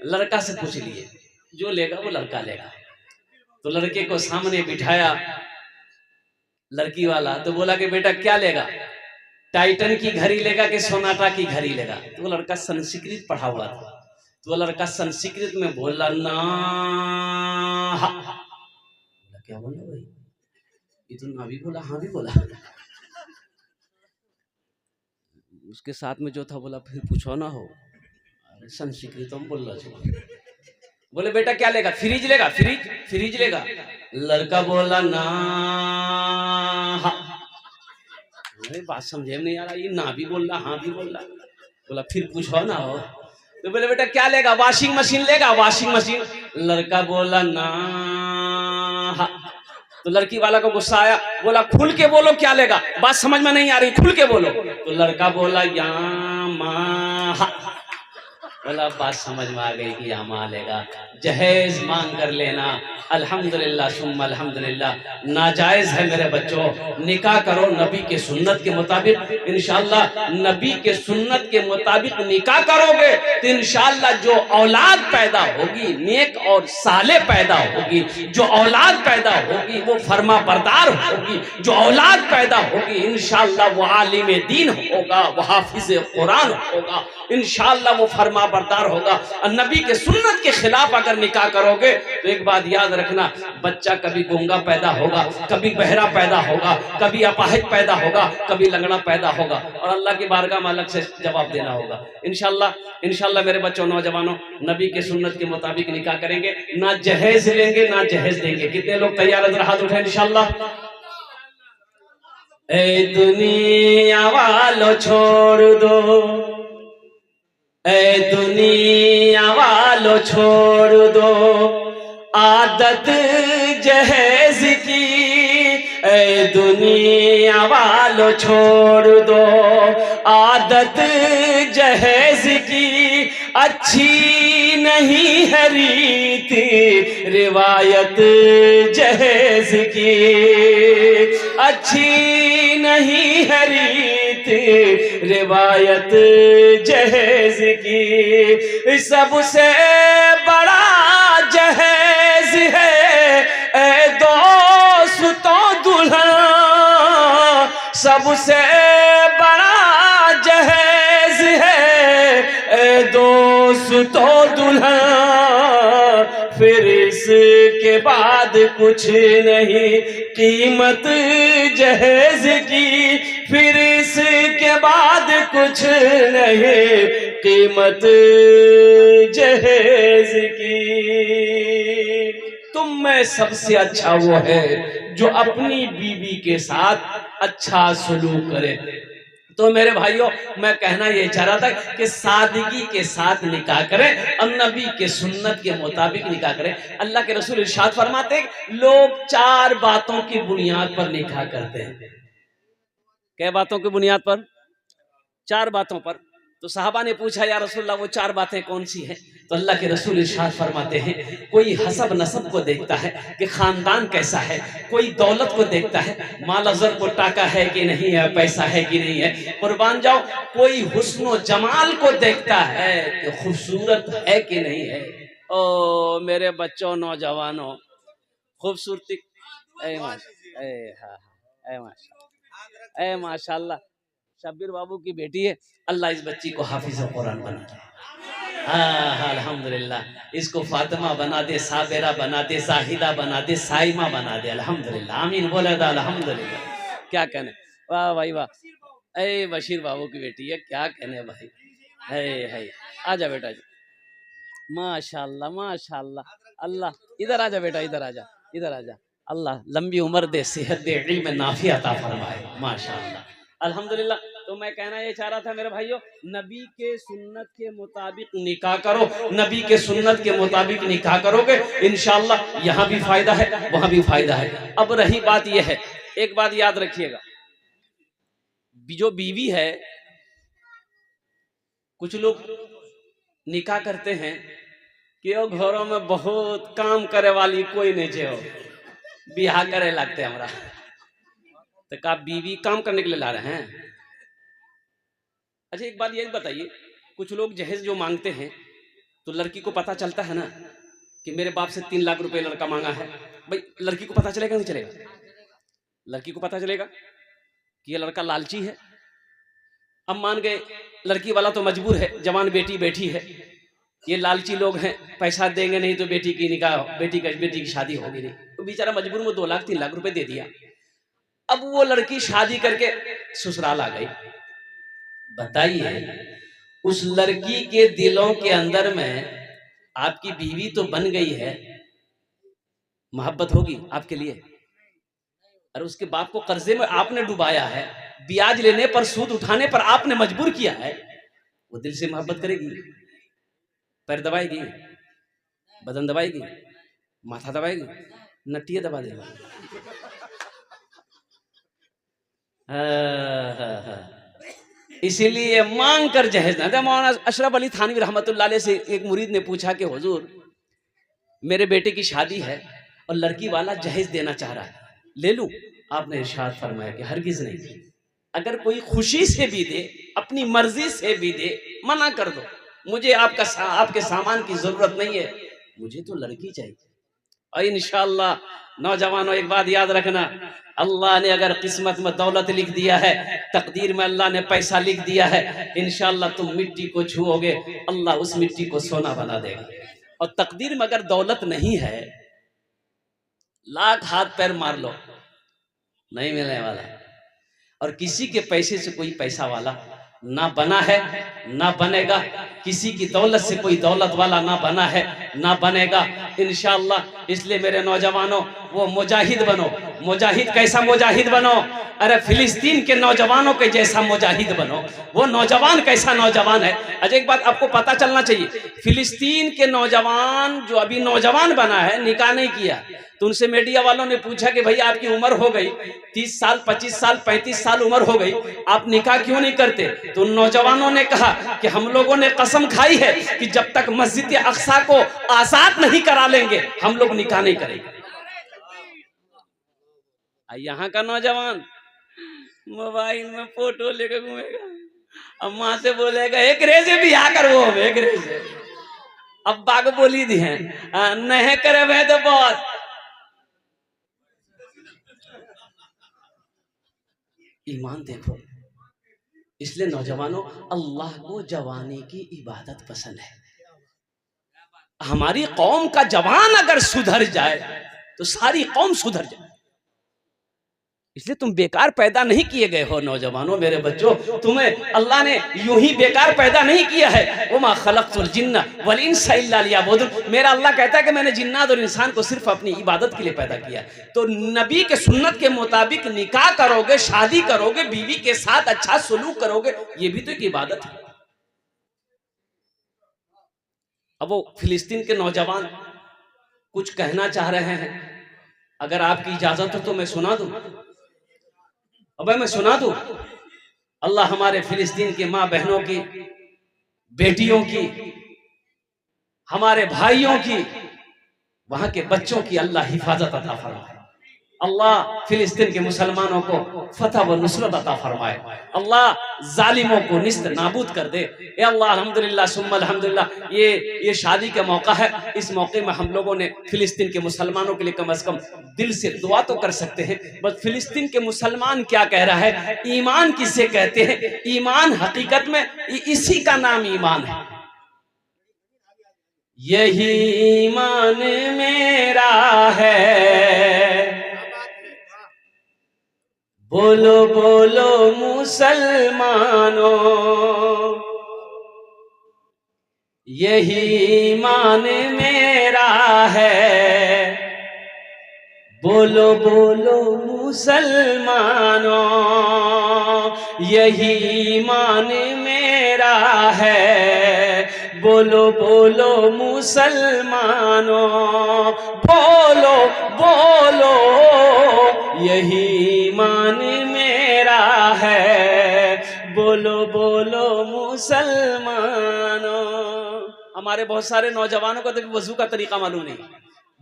लड़का से पूछ लिए, जो लेगा वो लड़का लेगा। तो लड़के को सामने बिठाया लड़की वाला, तो बोला कि बेटा क्या लेगा, टाइटन की घड़ी लेगा कि सोनाटा की घड़ी लेगा। तो वो लड़का संस्कृत पढ़ा हुआ था, तो वो लड़का संस्कृत में बोला ना। क्या बोला भाई, ये तो ना भी बोला हाँ भी बोला। उसके साथ में जो था बोला फिर पूछो ना हो, संस्कृत में बोल रहा। बोले बेटा क्या लेगा, फ्रिज लेगा, फ्रिज फ्रिज लेगा। लड़का बोला ना। अरे बात समझे में नहीं आ रहा, ये ना भी बोल रहा हाँ भी बोल रहा। बोला फिर पूछो ना हो। तो बोले बेटा क्या लेगा, वॉशिंग मशीन लेगा, वॉशिंग मशीन। लड़का बोला ना। तो लड़की वाला को गुस्सा आया, बोला खुल के बोलो क्या लेगा, बात समझ में नहीं आ रही, खुल के बोलो। तो लड़का बोला या मां। बोला बात समझ में आ गई कि यहाँ मां लेगा, जहेज मांग कर लेना। अल्हम्दुलिल्लाह सुम्मा अल्हम्दुलिल्लाह। नाजायज है मेरे बच्चों, निकाह करो नबी के सुन्नत के मुताबिक। इंशाअल्लाह नबी के सुन्नत के मुताबिक निकाह करोगे तो इंशाअल्लाह जो औलाद पैदा होगी नेक और साले पैदा होगी, जो औलाद पैदा होगी वो फर्मा बरदार होगी, जो औलाद पैदा होगी इंशाअल्लाह वो आलिम दीन होगा, वो हाफिज कुरान होगा, इंशाअल्लाह वो फर्मा बरदार होगा। और नबी के सुन्नत के खिलाफ अगर निकाह करोगे तो एक बात याद रखना, बच्चा कभी गूंगा पैदा होगा, कभी बहरा पैदा होगा, कभी अपाहिज पैदा होगा, कभी लंगड़ा पैदा होगा, और अल्लाह की बारगाह में अलग से जवाब देना होगा। इंशाअल्लाह इंशाअल्लाह मेरे बच्चों नौजवानों, नबी के सुन्नत के मुताबिक निकाह करेंगे, ना जहेज लेंगे ना जहेज देंगे। कितने लोग तैयार हैं, हाथ उठाएं इंशाअल्लाह। ए दुनिया वालों छोड़ दो, ए दुनिया वालों छोड़ दो आदत जहेज की, ए दुनिया वालों छोड़ दो आदत जहेज की। अच्छी नहीं है रीति रिवायत जहेज की, अच्छी नहीं है रीति रिवायत जहेज की। सबसे बड़ा जहेज है ए दोस्तों दुल्हन, सबसे बड़ा जहेज है ए दोस्तों दुल्हन। फिर इसके बाद कुछ नहीं कीमत जहेज की, फिर इसके बाद कुछ नहीं कीमत जहेज की। तुम में सबसे अच्छा वो है जो अपनी बीवी के साथ अच्छा सलूक करे। तो मेरे भाइयों मैं कहना ये चाह रहा था कि सादगी के साथ निकाह करें और नबी के सुन्नत के मुताबिक निकाह करें। अल्लाह के रसूल इरशाद फरमाते हैं लोग 4 बातों की बुनियाद पर निकाह करते हैं। क्या बातों की बुनियाद पर? 4 बातों पर। तो साहबा ने पूछा या रसूलल्लाह वो 4 बातें कौन सी हैं? तो अल्लाह के रसूल इरशाद फरमाते हैं कोई हसब नसब को देखता है कि खानदान कैसा है, कोई दौलत को देखता है माल अज़र को टाका है कि नहीं है, पैसा है कि नहीं है, कुर्बान जाओ। कोई हुस्न जमाल को देखता है कि खूबसूरत है कि नहीं है। ओ मेरे बच्चों नौजवानों, खूबसूरती माशाल्लाह शब्बीर बाबू की बेटी है, अल्लाह इस बच्ची को हाफिज कुरान बना दे। अल्हम्दुलिल्लाह, इसको फातिमा बना दे, साबिरा बना दे, साहिदा बना दे, साइमा बना दे। अल्हम्दुलिल्लाह, आमीन बोले दा अल्हम्दुलिल्लाह। क्या कहने, वाह भाई वाह। ए बशीर बाबू की बेटी है, क्या कहने भाई। है आजा बेटा जी, माशाल्लाह माशाल्लाह। अल्लाह इधर आजा बेटा, इधर आजा, इधर आजा। अल्लाह लंबी उम्र दे, सेहत दे, इल्म नाफी अता फरमाए माशाल्लाह। अल्हम्दुलिल्लाह। तो मैं कहना ये चाह रहा था मेरे भाइयों, नबी के सुन्नत के मुताबिक निकाह करो, नबी के सुन्नत के मुताबिक निकाह करोगे इंशाअल्लाह यहाँ भी फायदा है वहां भी फायदा है। अब रही बात यह है, एक बात याद रखिएगा, जो बीवी है, कुछ लोग निकाह करते हैं कि वो घरों में बहुत काम करे वाली कोई नहीं जो बियाह करे लगते हमरा। तो का बीवी काम करने के लिए ला रहे हैं? अच्छा एक बात ये बताइए, कुछ लोग जहेज जो मांगते हैं तो लड़की को पता चलता है ना कि मेरे बाप से 3 लाख रुपए लड़का मांगा है, भाई लड़की को पता चलेगा नहीं चलेगा? लड़की को पता चलेगा कि ये लड़का लालची है। अब मान गए लड़की वाला तो मजबूर है, जवान बेटी बैठी है, ये लालची लोग हैं, पैसा देंगे नहीं तो बेटी की निकाह, बेटी की शादी होगी नहीं, तो बेचारा मजबूर में 2 लाख 3 लाख रुपए दे दिया। अब वो लड़की शादी करके ससुराल आ गई। बताइए उस लड़की के दिलों के अंदर में आपकी बीवी तो बन गई है, मोहब्बत होगी आपके लिए? अरे उसके बाप को कर्जे में आपने डुबाया है, ब्याज लेने पर, सूद उठाने पर आपने मजबूर किया है, वो दिल से मोहब्बत करेगी? पैर दबाएगी, बदन दबाएगी, माथा दबाएगी, नटिया दबा देगा। इसीलिए मांग कर जहेज ना। मौलाना अशरफ अली थानवी रहमतुल्लाह अलैह से एक मुरीद ने पूछा कि हुजूर मेरे बेटे की शादी है और लड़की वाला जहेज देना चाह रहा है, ले लूं? आपने इरशाद फरमाया कि हरगिज नहीं। अगर कोई खुशी से भी दे, अपनी मर्जी से भी दे, मना कर दो, मुझे आपके सामान की जरूरत नहीं है, मुझे तो लड़की चाहिए। और इंशाअल्लाह नौजवानों एक बात याद रखना, अल्लाह ने अगर किस्मत में दौलत लिख दिया है, तकदीर में अल्लाह ने पैसा लिख दिया है, इंशाअल्लाह तुम मिट्टी को छुओगे, अल्लाह उस मिट्टी को सोना बना देगा। और तकदीर में अगर दौलत नहीं है, लाख हाथ पैर मार लो, नहीं मिलने वाला। और किसी के पैसे से कोई पैसा वाला ना बना है, ना बनेगा। किसी की दौलत से कोई दौलत वाला ना बना है, ना बनेगा इंशाअल्लाह। इसलिए मेरे नौजवानों, वो मुजाहिद बनो। मुजाहिद कैसा मुजाहिद बनो? अरे फिलिस्तीन के नौजवानों के जैसा मुजाहिद बनो। वो नौजवान कैसा नौजवान है? अच्छा एक बात आपको पता चलना चाहिए, फिलिस्तीन के नौजवान जो अभी नौजवान बना है, निकाह नहीं किया, तो उनसे मीडिया वालों ने पूछा कि भाई आपकी उम्र हो गई 30 साल, 25 साल, 35 साल उम्र हो गई, आप निकाह क्यों नहीं करते? तो उन नौजवानों ने कहा कि हम लोगों ने कसम खाई है कि जब तक मस्जिद अक्सा को आजाद नहीं करा लेंगे, हम लोग निकाह नहीं करेंगे। यहाँ का नौजवान मोबाइल में फोटो लेकर घूमेगा, अम्मा से बोलेगा एक रेजे भी आकर वो एक रेजे, अब्बा को बोली दी है नहीं करे मैं तो बहुत। ईमान देखो। इसलिए नौजवानों, अल्लाह को जवानी की इबादत पसंद है। हमारी कौम का जवान अगर सुधर जाए तो सारी कौम सुधर जाए। इसलिए तुम बेकार पैदा नहीं किए गए हो नौजवानों, मेरे बच्चों, तुम्हें अल्लाह ने यूं ही बेकार पैदा नहीं किया है। वमा खलक़तुल जिन्ना वल इंसा इल्ला लियअबुदून। मेरा अल्लाह कहता है कि मैंने जिन्नात और इंसान को सिर्फ अपनी इबादत के लिए पैदा किया। तो नबी के सुन्नत के मुताबिक निकाह करोगे, शादी करोगे, बीवी के साथ अच्छा सलूक करोगे, ये भी तो एक इबादत है। अब वो फिलिस्तीन के नौजवान कुछ कहना चाह रहे हैं, अगर आपकी इजाजत हो तो मैं सुना दूं। अब मैं सुना दूं। अल्लाह हमारे फिलिस्तीन के माँ बहनों की, बेटियों की, हमारे भाइयों की, वहां के बच्चों की अल्लाह हिफाजत अता फरमाए। अल्लाह फिलिस्तीन के मुसलमानों को फतह व नुसरत अता फरमाए। अल्लाह जालिमों को निस्त नाबूद कर दे। ए अल्लाह, अल्हम्दुलिल्लाह सुम्मा अल्हम्दुलिल्लाह, ये शादी का मौका है। इस मौके में हम लोगों ने फिलिस्तीन के मुसलमानों के लिए कम से कम दिल से दुआ तो कर सकते हैं। बस फिलिस्तीन के मुसलमान क्या कह रहा है, ईमान किसे कहते हैं? ईमान हकीकत में इसी का नाम ईमान है। यही ईमान मेरा है, बोलो बोलो मुसलमानों, यही ईमान मेरा है, बोलो बोलो मुसलमानों, यही ईमान मेरा है, बोलो बोलो मुसलमानों, बोलो बोलो यही ईमान मेरा है, बोलो बोलो मुसलमानों। हमारे बहुत सारे नौजवानों को तो वजू का तरीका मालूम नहीं।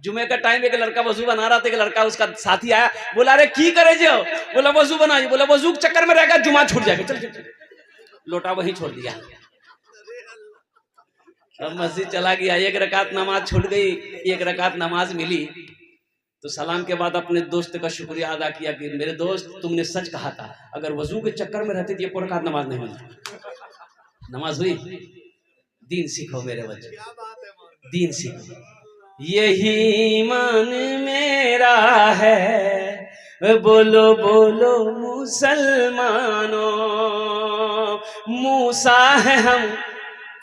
जुमे का टाइम एक लड़का वजू बना रहा था, एक लड़का उसका साथी आया, बोला अरे की करे जो? बोला वजू बनाइए। बोला वजू के चक्कर में रहेगा, जुमा छूट जाएगा। चल चल, लोटा वहीं छोड़ दिया। अब मस्जिद चला गया, एक रकात नमाज छूट गई, एक रकात नमाज मिली तो सलाम के बाद अपने दोस्त का शुक्रिया अदा किया कि मेरे दोस्त तुमने सच कहा था, अगर वजू के चक्कर में रहते तो ये एक रकात नमाज नहीं मिलती। नमाज हुई। दीन सीखो मेरे बच्चे, दीन सीखो। यही ईमान मेरा है, बोलो बोलो मुसलमानों। मूसा है हम,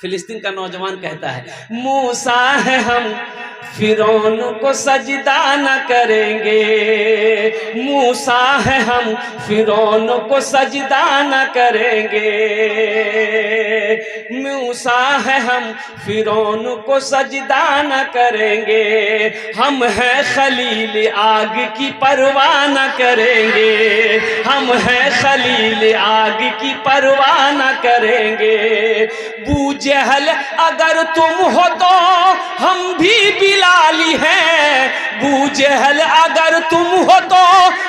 फिलिस्तीन का नौजवान कहता है, मूसा है हम फिरौन को सजदा न करेंगे। मूसा है हम फिरौन को सजदा न करेंगे। मूसा है हम फिरौन को सजदा न करेंगे। हम हैं खलील आग की परवाह न करेंगे। हम हैं खलील आग की परवाह न करेंगे। बू जहल अगर तुम हो तो हम भी बिलाली हैं। बू जहल अगर तुम हो तो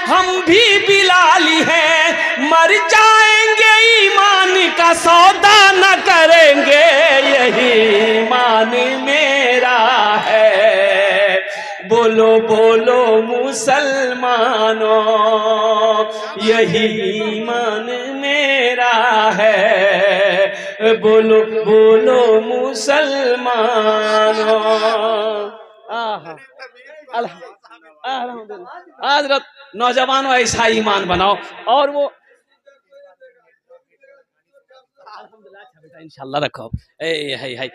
हम भी बिलाली हैं। मर जाएंगे ईमान का सौदा न करेंगे। यही ईमान मेरा है, बोलो बोलो मुसलमानों। यही ईमान मेरा है, बोलो बोलो मुसलमानों। हजरत नौजवानों ऐसा ईमान बनाओ। और वो इंशाल्लाह रखो। ए हाय हाय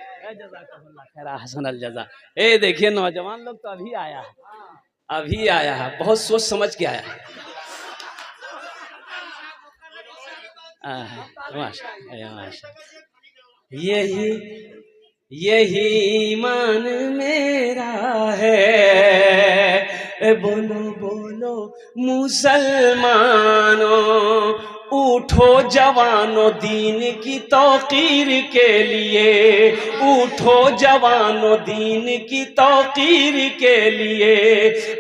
हसन अल जज़ा। ए देखिए नौजवान लोग तो अभी आया है, अभी आया है, बहुत सोच समझ के आया है। यही ईमान मेरा है, बोलो बोलो मुसलमानों। उठो जवानों दीन की तौकीर के लिए। उठो जवानों दीन की तौकीर के लिए।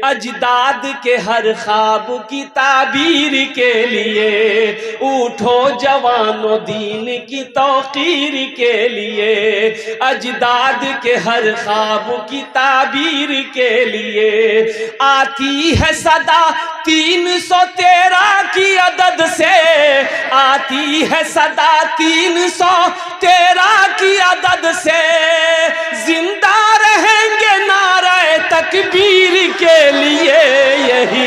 अजदाद के हर ख्वाब की ताबीर के लिए। उठो जवानों दीन की तौकीर के लिए। अजदाद के हर ख्वाब की ताबीर के लिए। आती है सदा 313 की अदद से। आती है सदा 313 की अदद से। जिंदा रहेंगे नारे तकबीर के लिए। यही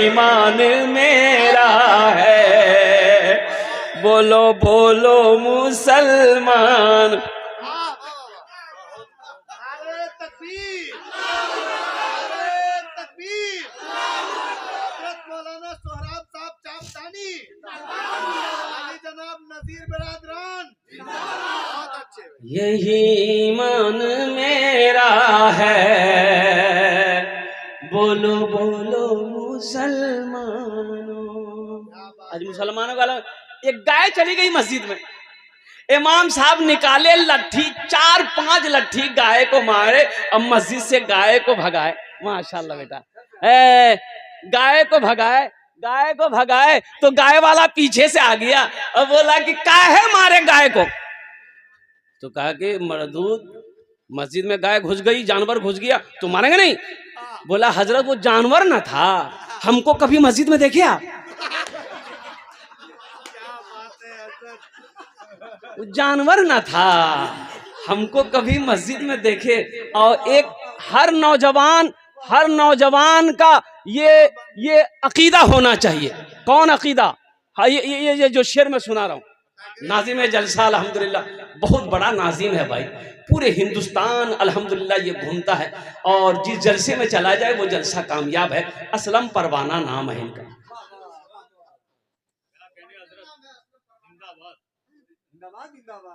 ईमान मेरा है, बोलो बोलो मुसलमान। यही ईमान मेरा है, बोलो बोलो मुसलमानों। आज मुसलमानों का एक गाय चली गई मस्जिद में। इमाम साहब निकाले लट्ठी, 4-5 लट्ठी गाय को मारे। अब मस्जिद से गाय को भगाए। माशाल्लाह बेटा, गाय को भगाए, गाय को भगाए तो गाय वाला पीछे से आ गया और बोला कि काहे मारे गाय को। तो कहा कि मरदूद मस्जिद में गाय घुस गई, जानवर घुस गया तो मारेंगे नहीं। बोला हजरत वो जानवर ना था, हमको कभी मस्जिद में देखे आप? वो जानवर ना था, हमको कभी मस्जिद में देखे। और एक हर नौजवान का ये अकीदा होना चाहिए। कौन अकीदा? हाँ, ये जो शेर में सुना रहा हूँ। नाजिम जलसा अल्हम्दुलिल्लाह बहुत बड़ा नाजिम है भाई, पूरे हिंदुस्तान अल्हम्दुलिल्लाह ये घूमता है और जिस जलसे में चला जाए वो जलसा कामयाब है। असलम परवाना नाम है इनका।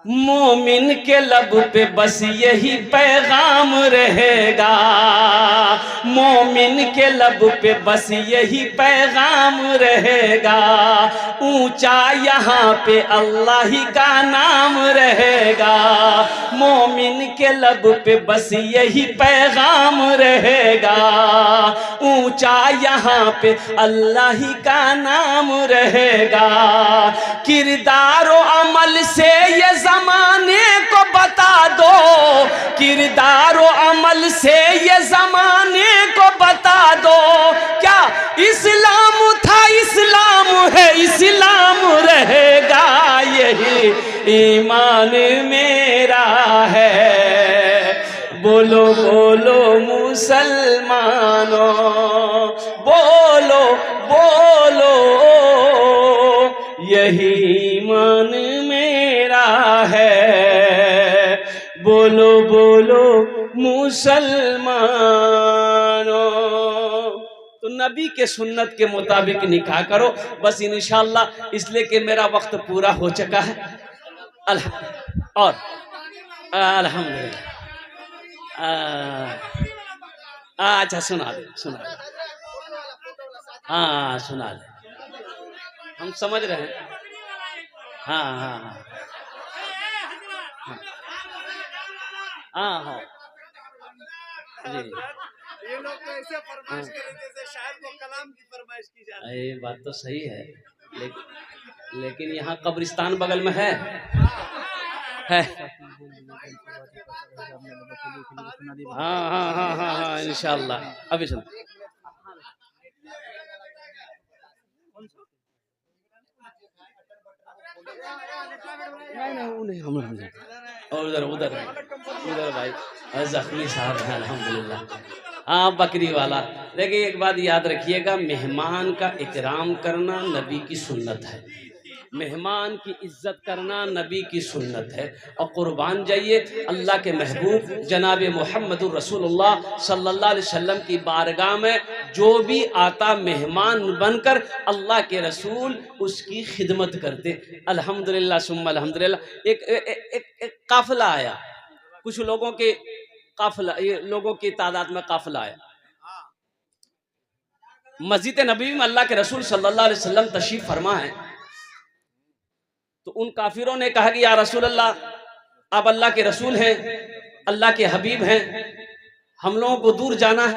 मोमिन के लब पे बस यही पैगाम रहेगा। मोमिन के लब पे बस यही पैगाम रहेगा। ऊंचा यहाँ पे अल्लाह ही का नाम रहेगा। मोमिन के लब पे बस यही पैगाम रहेगा। ऊंचा यहाँ पे अल्लाह ही का नाम रहेगा। किरदार और अमल से ये जमाने को बता दो, किरदार और अमल से ये जमाने को बता दो। क्या इस्लाम था, इस्लाम है, इस्लाम रहेगा, यही ईमान मेरा है। बोलो बोलो मुसलमानों, बोलो बोलो, यही ईमान मेरा है। बोलो बोलो मुसलमानों। तो नबी के सुन्नत के मुताबिक निकाह करो बस इंशाअल्लाह, इसलिए कि मेरा वक्त पूरा हो चुका है। और अल्हम्दुलिल्लाह। अच्छा सुना दे, सुना दे। हाँ सुना दे, हम समझ रहे हैं। हाँ हाँ हाँ हाँ हाँ जी। ये लोग तो ऐसे फरमाइश करें जैसे शायर को कलाम की फरमाइश की जाती है। ये बात तो सही है, लेकिन यहाँ कब्रिस्तान बगल में है। हाँ हाँ हाँ हाँ हाँ इंशाअल्लाह। अभी सुन, नहीं हम और उधर उधर उधर भाई जख्मी साहब हैं अल्हम्दुलिल्लाह। हाँ बकरी वाला। देखिए एक बात याद रखिएगा, मेहमान का इकराम करना नबी की सुन्नत है, मेहमान की इज्जत करना नबी की सुन्नत है। और कुर्बान जाइए अल्लाह के महबूब जनाब मुहम्मदुर रसूलुल्लाह सल्लल्लाहु अलैहि वसल्लम की बारगाह में जो भी आता मेहमान बनकर, अल्लाह के रसूल उसकी खिदमत करते। अल्हम्दुलिल्लाह सुम्मा अल्हम्दुलिल्लाह। एक काफिला आया, कुछ लोगों के काफिला, ये लोगों की तादाद में काफिला आया। मस्जिद नबी में अल्लाह के रसूल सल्लल्लाहु अलैहि वसल्लम तशरीफ फरमा है। तो उन काफिरों ने कहा कि या रसूल अल्लाह, आप अल्लाह के रसूल हैं, अल्लाह के हबीब हैं, हम लोगों को दूर जाना है।